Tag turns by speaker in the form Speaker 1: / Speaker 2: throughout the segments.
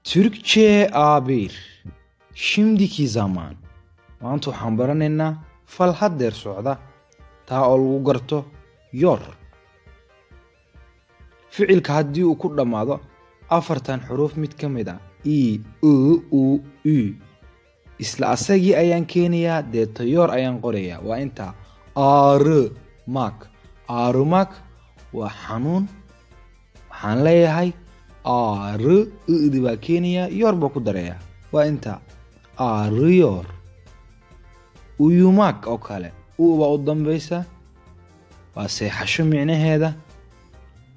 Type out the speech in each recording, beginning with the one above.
Speaker 1: Türkçe A1 Şimdiki zaman maanta waxaan baranaynaa fal haddeer socda taa oo lagu garto yor. Ficilka haddii uu ku dhammaado afartan xuruuf mid ka mid ah i, u, u, isla asagii ayaan keenayaa deeto yor ayaan qorayaa. Waa intaa aarumak waa xanuun. waxaan leeyahay i'di baa keenayaa yor baa ku darayaa. waa intaa yor. uyumak oo kale baa u dambaysa waa seexasho micnaheeda.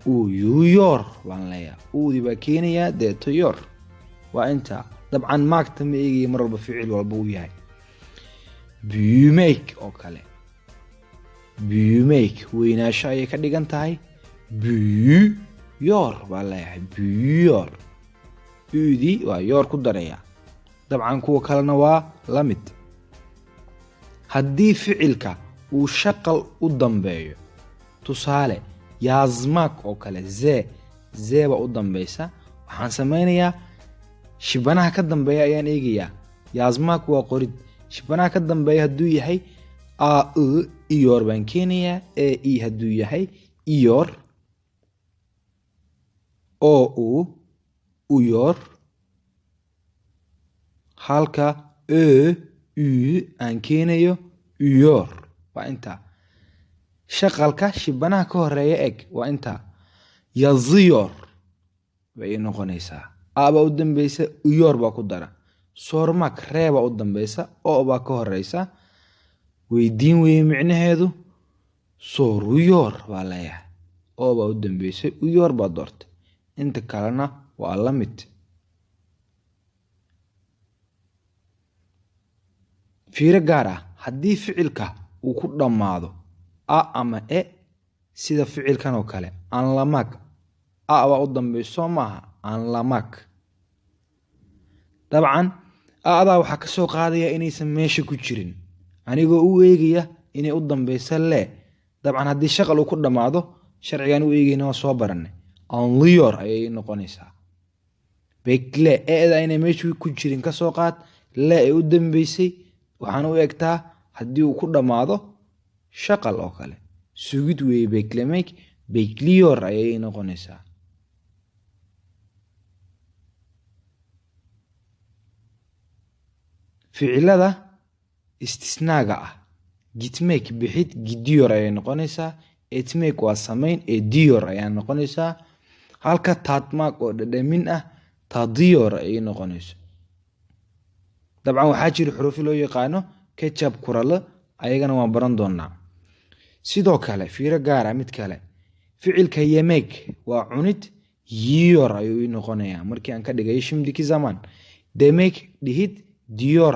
Speaker 1: yor baan leeyahay di baa keenayaa deeto yor. waa intaa dabcan maagta ma eegaya mar walba ficil walba uu yahay. büyümek oo kale büyümek weynaasho ayay ka dhigan tahay. yor baa leeyahay büyüyor. di waa yor ku daraya. dabcan kuwa kalena waa la mid. haddii ficilka uu shaqal u dambeeyo, tusaale yazmak oo kale zee baa u dambaysa, waxaan samaynayaa shibanaha ka dambeeya ayaan eegayaa. yazmak waa qorid. shibanaha ka dambeeya hadduu yahay iyor baan keenayaa. hadduu yahay iyor. uyor. halka aan keenayo uyor. waa intaa shaqalka shibanaha ka horeeya eg. waa intaa yazıyor bay noqonaysaa. baa u dambaysa uyor baa ku dara. sormak baa u dambaysa baa ka horeysa. weydiin weye micnaheedu soruyor baa leeyahay. baa u dambaysa uyor baa doortay. inta kalena waa la mid. fiiro gaar ah haddii ficilka uu ku dhammaado ama sida ficilkan oo kale anlamak. baa u dambayso maaha anlamak. dabcan daa waxaa ka soo qaadaya inaysan meesha ku jirin anigoo u eegaya inay u dambaysa lee. dabcan haddii shaqal uu ku dhammaado sharcigaan u eegayna waa soo baranay anliyor ayay noqonaysaa. bekle da inay meesha ku jirin ka soo qaad. lee ay u dambaysay waxaan u egtaa haddii uu ku dhammaado shaqal oo kale. sugid weeye beklemek. bekliyor ayay noqonaysaa. ficilada istisnaaga ah gitmek bixid gidiyor ayay noqonaysaa. etmek waa samayn diyor ayaa noqonaysaa. halka taatmak oo dhadhamin ah tadiyor ayay noqonayso. dabcan waxaa jira xuruufo loo yaqaano ketchup kurale ayagana waan baran doonaa. sidoo kale fiiro gaara mid kale ficilka yemek waa cunid. yiyor ayuu noqonayaa markii aan ka dhigayo shimdiki zaman. demek dhihid diyor